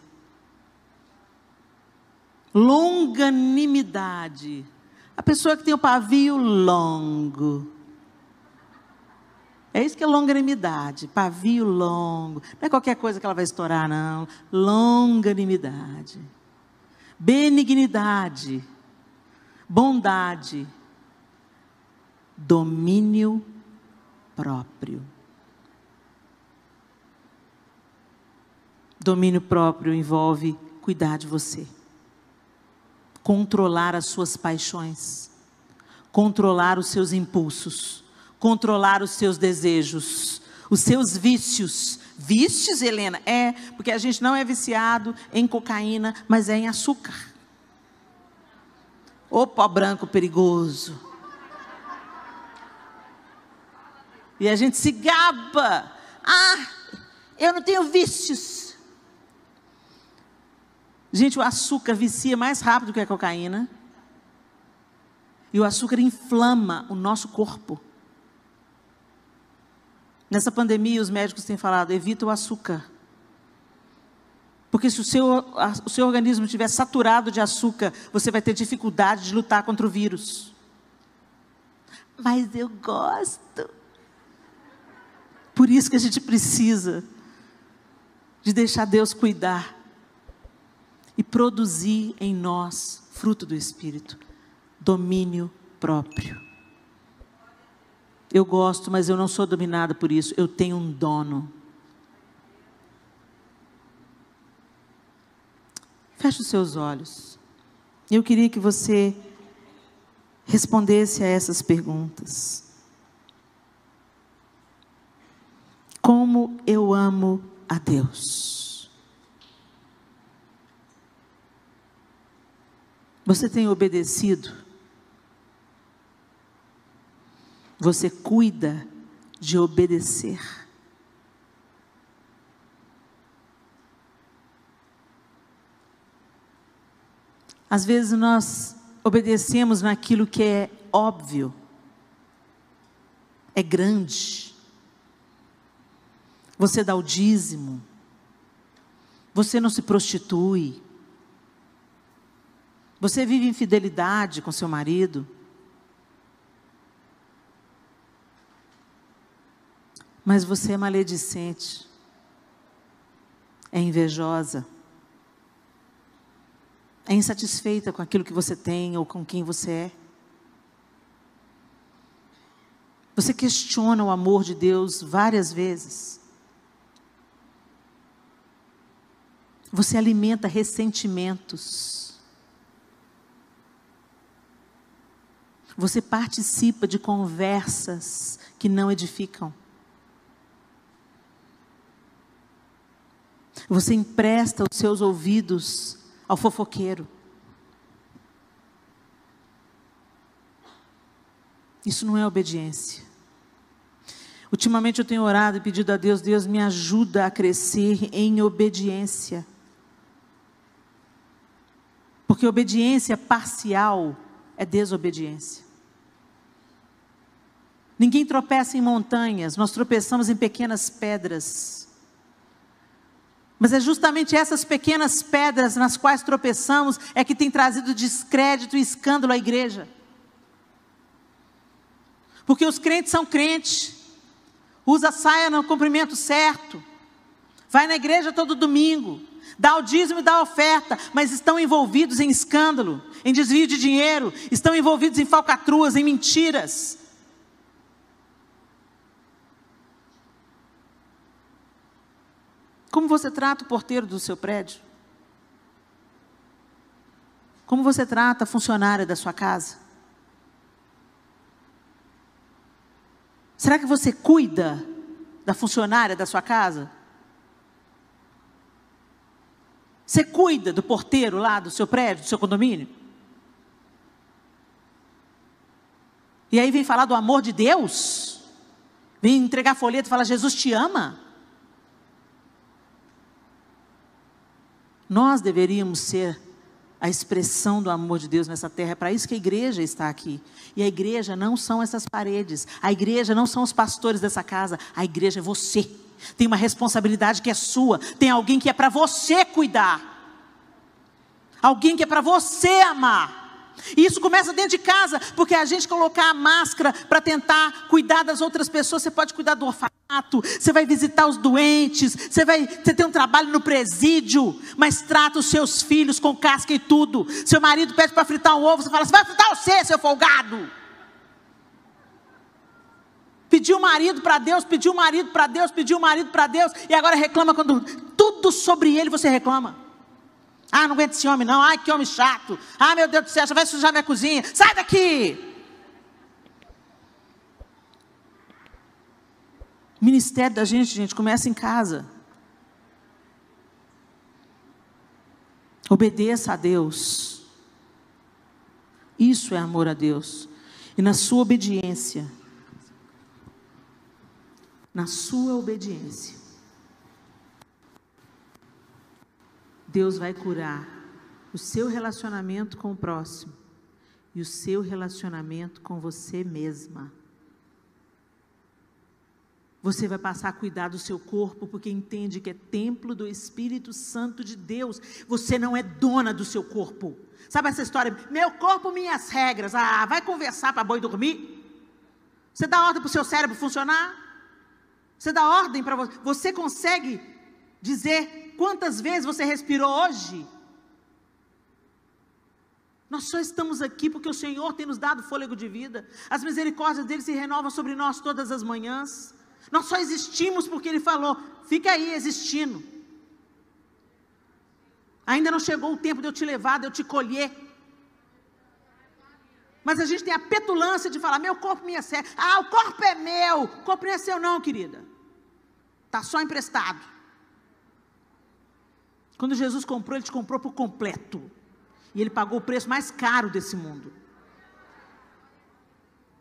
Longanimidade, a pessoa que tem o pavio longo. É isso que é longanimidade, pavio longo. Não é qualquer coisa que ela vai estourar, não. Longanimidade. Benignidade. Bondade. Domínio próprio. Domínio próprio envolve cuidar de você. Controlar as suas paixões. Controlar os seus impulsos. Controlar os seus desejos. Os seus vícios. Vícios, Helena? É, porque a gente não é viciado em cocaína, mas é em açúcar. Ô pó branco perigoso. E a gente se gaba. Ah, eu não tenho vícios. Gente, o açúcar vicia mais rápido que a cocaína. E o açúcar inflama o nosso corpo. Nessa pandemia, os médicos têm falado, evita o açúcar. Porque se o seu organismo estiver saturado de açúcar, você vai ter dificuldade de lutar contra o vírus. Mas eu gosto. Por isso que a gente precisa de deixar Deus cuidar e produzir em nós fruto do Espírito, domínio próprio. Eu gosto, mas eu não sou dominada por isso, eu tenho um dono. Feche os seus olhos. Eu queria que você respondesse a essas perguntas. Como eu amo a Deus? Você tem obedecido? Você cuida de obedecer? Às vezes nós obedecemos naquilo que é óbvio, é grande. Você dá o dízimo, você não se prostitui, você vive em fidelidade com seu marido. Mas você é maledicente, é invejosa, é insatisfeita com aquilo que você tem ou com quem você é. Você questiona o amor de Deus várias vezes. Você alimenta ressentimentos. Você participa de conversas que não edificam. Você empresta os seus ouvidos ao fofoqueiro. Isso não é obediência. Ultimamente eu tenho orado e pedido a Deus, Deus me ajuda a crescer em obediência. Porque obediência parcial é desobediência. Ninguém tropeça em montanhas, nós tropeçamos em pequenas pedras. Mas é justamente essas pequenas pedras nas quais tropeçamos é que tem trazido descrédito e escândalo à igreja. Porque os crentes são crentes, usa a saia no comprimento certo, vai na igreja todo domingo, dá o dízimo e dá a oferta, mas estão envolvidos em escândalo, em desvio de dinheiro, estão envolvidos em falcatruas, em mentiras. Como você trata o porteiro do seu prédio? Como você trata a funcionária da sua casa? Será que você cuida da funcionária da sua casa? Você cuida do porteiro lá do seu prédio, do seu condomínio? E aí vem falar do amor de Deus? Vem entregar folheto e falar, Jesus te ama? Nós deveríamos ser a expressão do amor de Deus nessa terra. É para isso que a igreja está aqui. E a igreja não são essas paredes. A igreja não são os pastores dessa casa. A igreja é você. Tem uma responsabilidade que é sua. Tem alguém que é para você cuidar. Alguém que é para você amar. E isso começa dentro de casa, porque a gente colocar a máscara para tentar cuidar das outras pessoas. Você pode cuidar do orfanato, você vai visitar os doentes, você tem um trabalho no presídio, mas trata os seus filhos com casca e tudo. Seu marido pede para fritar um ovo, você fala, você vai fritar você, seu folgado. Pediu o marido para Deus, pediu o marido para Deus, pediu o marido para Deus, e agora reclama quando tudo sobre ele você reclama. Ah, não aguento esse homem não, ai que homem chato, ah meu Deus do céu, já vai sujar minha cozinha, sai daqui. O ministério da gente começa em casa. Obedeça a Deus. Isso é amor a Deus. E na sua obediência, Deus vai curar o seu relacionamento com o próximo e o seu relacionamento com você mesma. Você vai passar a cuidar do seu corpo, porque entende que é templo do Espírito Santo de Deus. Você não é dona do seu corpo. Sabe essa história? Meu corpo, minhas regras. Ah, vai conversar para boi dormir? Você dá ordem para o seu cérebro funcionar? Você dá ordem para você? Você consegue dizer quantas vezes você respirou hoje? Nós só estamos aqui porque o Senhor tem nos dado fôlego de vida. As misericórdias dele se renovam sobre nós todas as manhãs. Nós só existimos porque ele falou, fica aí existindo. Ainda não chegou o tempo de eu te levar, de eu te colher. Mas a gente tem a petulância de falar, meu corpo, minha série. Ah, o corpo é meu. O corpo não é seu não, querida. Está só emprestado. Quando Jesus comprou, ele te comprou por completo. E ele pagou o preço mais caro desse mundo.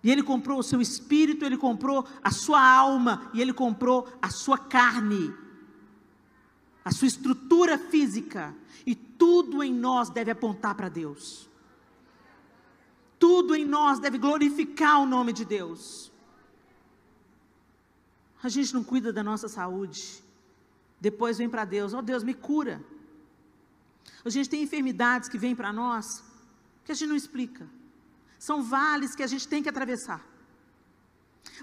E ele comprou o seu espírito, ele comprou a sua alma, e ele comprou a sua carne, a sua estrutura física. E tudo em nós deve apontar para Deus. Tudo em nós deve glorificar o nome de Deus. A gente não cuida da nossa saúde. Depois vem para Deus, oh Deus, me cura. A gente tem enfermidades que vêm para nós, que a gente não explica. São vales que a gente tem que atravessar.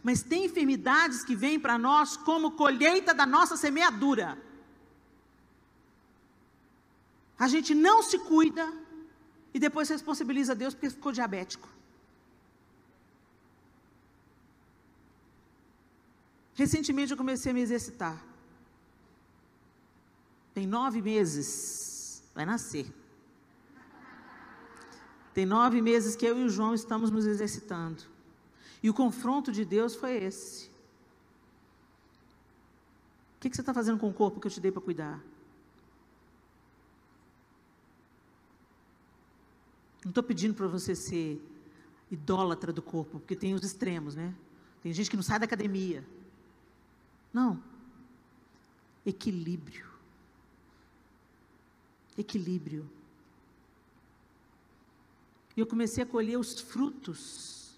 Mas tem enfermidades que vêm para nós como colheita da nossa semeadura. A gente não se cuida e depois responsabiliza Deus porque ficou diabético. Recentemente eu comecei a me exercitar. Tem 9 meses, vai nascer. Tem 9 meses que eu e o João estamos nos exercitando. E o confronto de Deus foi esse. O que você está fazendo com o corpo que eu te dei para cuidar? Não estou pedindo para você ser idólatra do corpo, porque tem os extremos, né? Tem gente que não sai da academia. Não. Equilíbrio. Equilíbrio. E eu comecei a colher os frutos.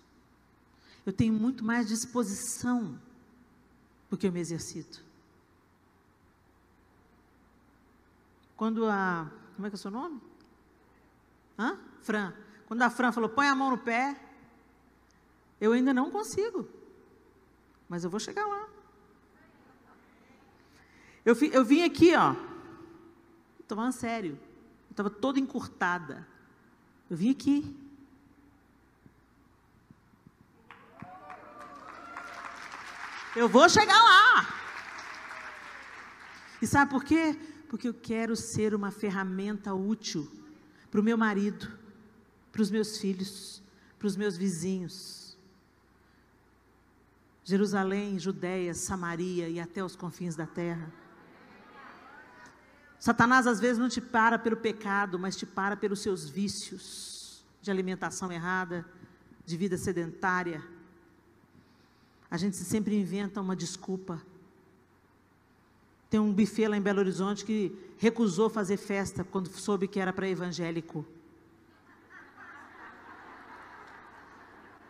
Eu tenho muito mais disposição, porque eu me exercito. Quando como é que é o seu nome? Fran. Quando a Fran falou, põe a mão no pé, eu ainda não consigo, mas eu vou chegar lá. Eu vim aqui, estou falando sério, eu estava toda encurtada. Eu vim aqui. Eu vou chegar lá. E sabe por quê? Porque eu quero ser uma ferramenta útil para o meu marido, para os meus filhos, para os meus vizinhos. Jerusalém, Judéia, Samaria e até os confins da terra. Satanás às vezes não te para pelo pecado, mas te para pelos seus vícios de alimentação errada, de vida sedentária. A gente sempre inventa uma desculpa. Tem um buffet lá em Belo Horizonte que recusou fazer festa quando soube que era para evangélico.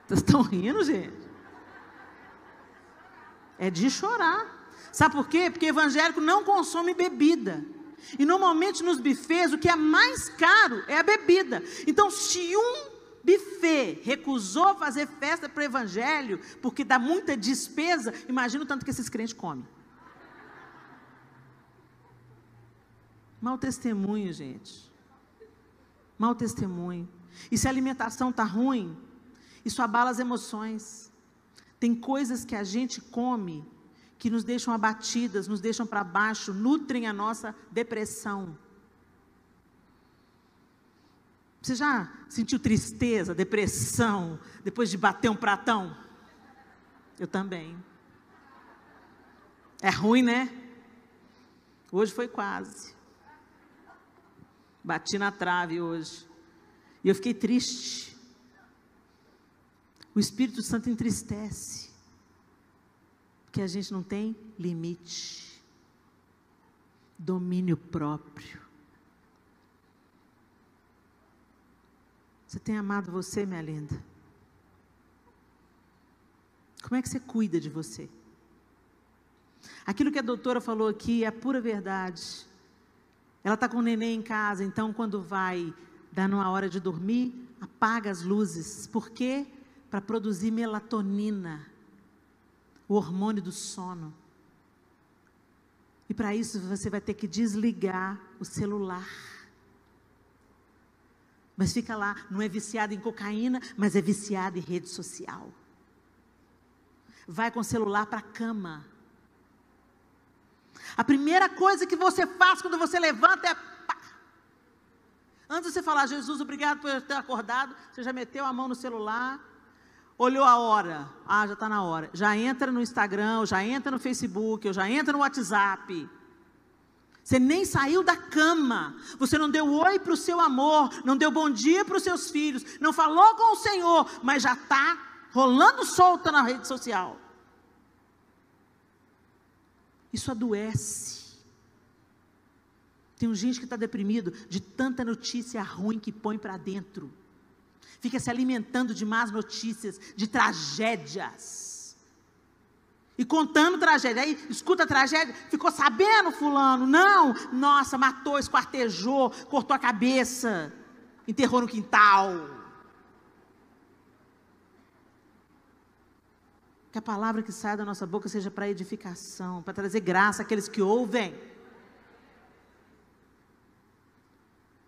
Vocês estão rindo, gente? É de chorar. Sabe por quê? Porque evangélico não consome bebida. E normalmente nos buffets o que é mais caro é a bebida. Então se um buffet recusou fazer festa para o evangelho, porque dá muita despesa, imagina o tanto que esses crentes comem. Mau testemunho, gente. Mau testemunho. E se a alimentação está ruim, isso abala as emoções. Tem coisas que a gente come que nos deixam abatidas, nos deixam para baixo, nutrem a nossa depressão. Você já sentiu tristeza, depressão, depois de bater um pratão? Eu também. É ruim, né? Hoje foi quase. Bati na trave hoje. E eu fiquei triste. O Espírito Santo entristece. Porque a gente não tem limite. Domínio próprio. Você tem amado você, minha linda? Como é que você cuida de você? Aquilo que a doutora falou aqui é a pura verdade. Ela está com o neném em casa, então quando vai dar numa hora de dormir, apaga as luzes. Por quê? Para produzir melatonina, o hormônio do sono. E para isso você vai ter que desligar o celular. Mas fica lá, não é viciado em cocaína, mas é viciado em rede social. Vai com o celular para a cama. A primeira coisa que você faz quando você levanta é pá. Antes de você falar, Jesus, obrigado por eu ter acordado, você já meteu a mão no celular, olhou a hora, já está na hora. Já entra no Instagram, já entra no Facebook, já entra no WhatsApp. Você nem saiu da cama, você não deu oi para o seu amor, não deu bom dia para os seus filhos, não falou com o Senhor, mas já está rolando solta na rede social. Isso adoece. Tem gente que está deprimido de tanta notícia ruim que põe para dentro. Fica se alimentando de más notícias, de tragédias. E contando tragédia. Aí escuta a tragédia, ficou sabendo fulano? Não, nossa, matou, esquartejou, cortou a cabeça, enterrou no quintal. Que a palavra que sai da nossa boca seja para edificação, para trazer graça àqueles que ouvem.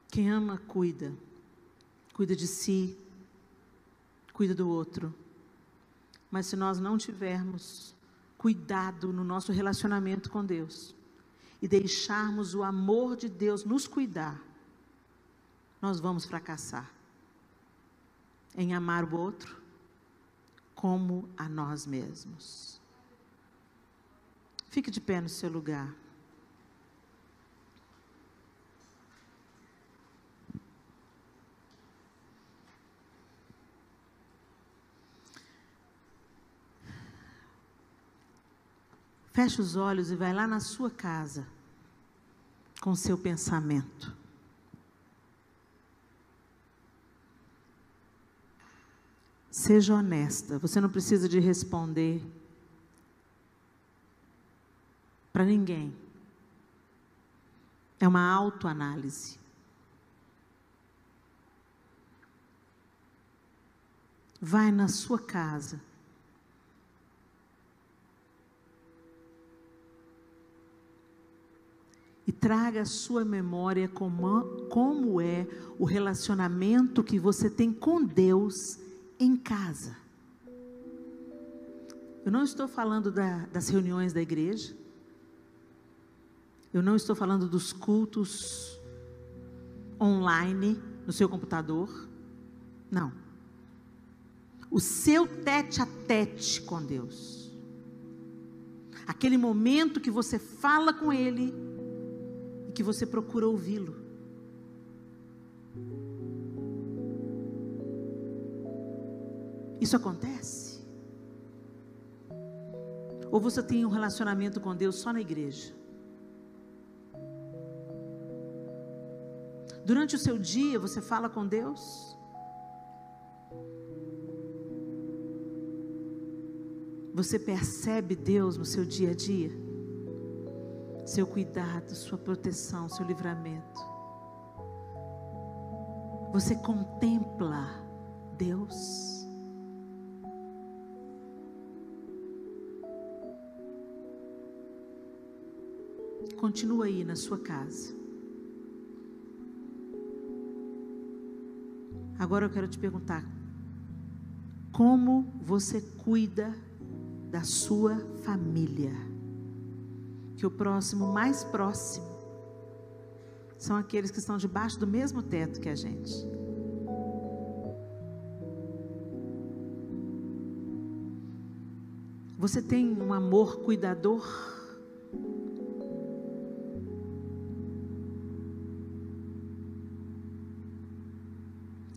Quem ama, cuida. Cuida de si, cuida do outro. Mas se nós não tivermos cuidado no nosso relacionamento com Deus e deixarmos o amor de Deus nos cuidar, nós vamos fracassar em amar o outro como a nós mesmos. Fique de pé no seu lugar. Feche os olhos e vai lá na sua casa com o seu pensamento. Seja honesta, você não precisa de responder para ninguém. É uma autoanálise. Vai na sua casa. E traga à sua memória como é o relacionamento que você tem com Deus em casa. Eu não estou falando das reuniões da igreja. Eu não estou falando dos cultos online no seu computador. Não. O seu tete a tete com Deus. Aquele momento que você fala com Ele e que você procura ouvi-lo. Isso acontece? Ou você tem um relacionamento com Deus só na igreja? Durante o seu dia você fala com Deus? Você percebe Deus no seu dia a dia? Seu cuidado, sua proteção, seu livramento. Você contempla Deus? Continua aí na sua casa. Agora eu quero te perguntar: como você cuida da sua família? Que o próximo mais próximo são aqueles que estão debaixo do mesmo teto que a gente. Você tem um amor cuidador?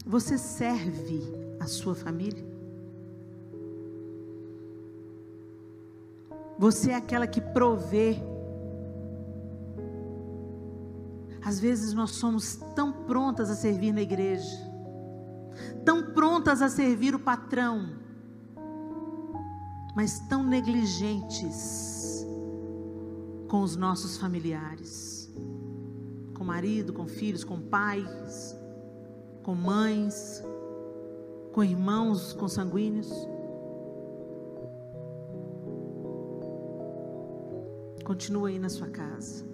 Você serve a sua família? Você é aquela que provê. Às vezes nós somos tão prontas a servir na igreja, tão prontas a servir o patrão, mas tão negligentes com os nossos familiares, com marido, com filhos, com pais, com mães, com irmãos consanguíneos. Continua aí na sua casa.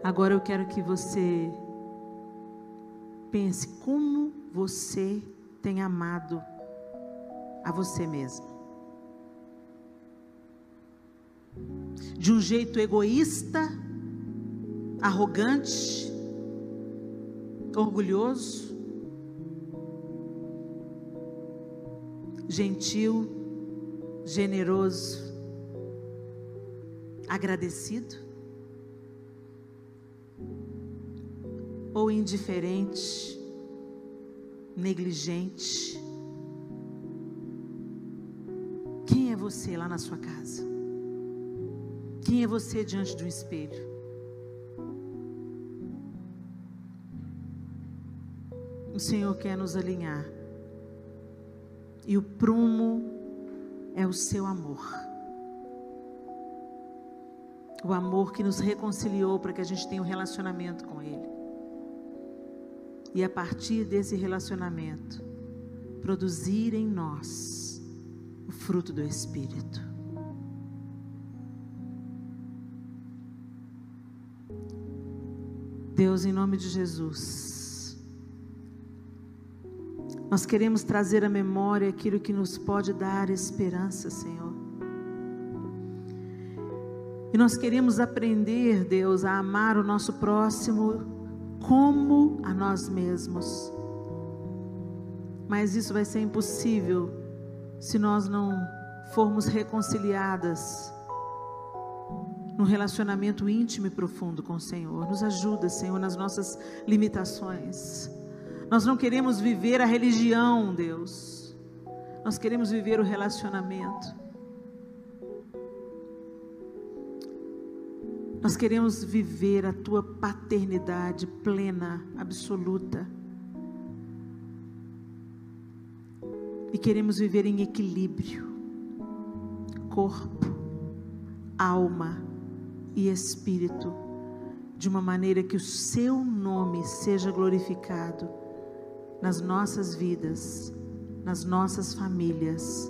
Agora eu quero que você pense como você tem amado a você mesmo. De um jeito egoísta, arrogante, orgulhoso, gentil, generoso, agradecido, ou indiferente, negligente? Quem é você lá na sua casa? Quem é você diante de um espelho? O Senhor quer nos alinhar, e o prumo é o seu amor. O amor que nos reconciliou para que a gente tenha um relacionamento com Ele. E a partir desse relacionamento, produzir em nós o fruto do Espírito. Deus, em nome de Jesus, nós queremos trazer à memória aquilo que nos pode dar esperança, Senhor. E nós queremos aprender, Deus, a amar o nosso próximo como a nós mesmos. Mas isso vai ser impossível se nós não formos reconciliadas num relacionamento íntimo e profundo com o Senhor. Nos ajuda, Senhor, nas nossas limitações. Nós não queremos viver a religião, Deus. Nós queremos viver o relacionamento. Nós queremos viver a Tua paternidade plena, absoluta. E queremos viver em equilíbrio. Corpo, alma e espírito. De uma maneira que o Seu nome seja glorificado nas nossas vidas, nas nossas famílias,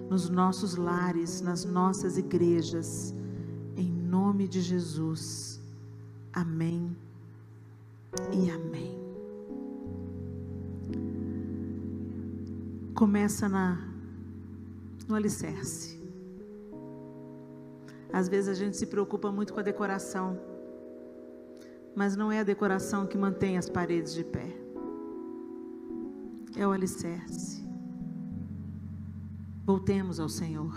nos nossos lares, nas nossas igrejas, em nome de Jesus. Amém e amém. Começa no alicerce. Às vezes a gente se preocupa muito com a decoração, mas não é a decoração que mantém as paredes de pé. É o alicerce. Voltemos ao Senhor.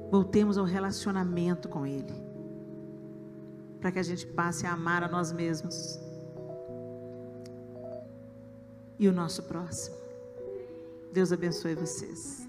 Voltemos ao relacionamento com Ele, para que a gente passe a amar a nós mesmos e o nosso próximo. Deus abençoe vocês.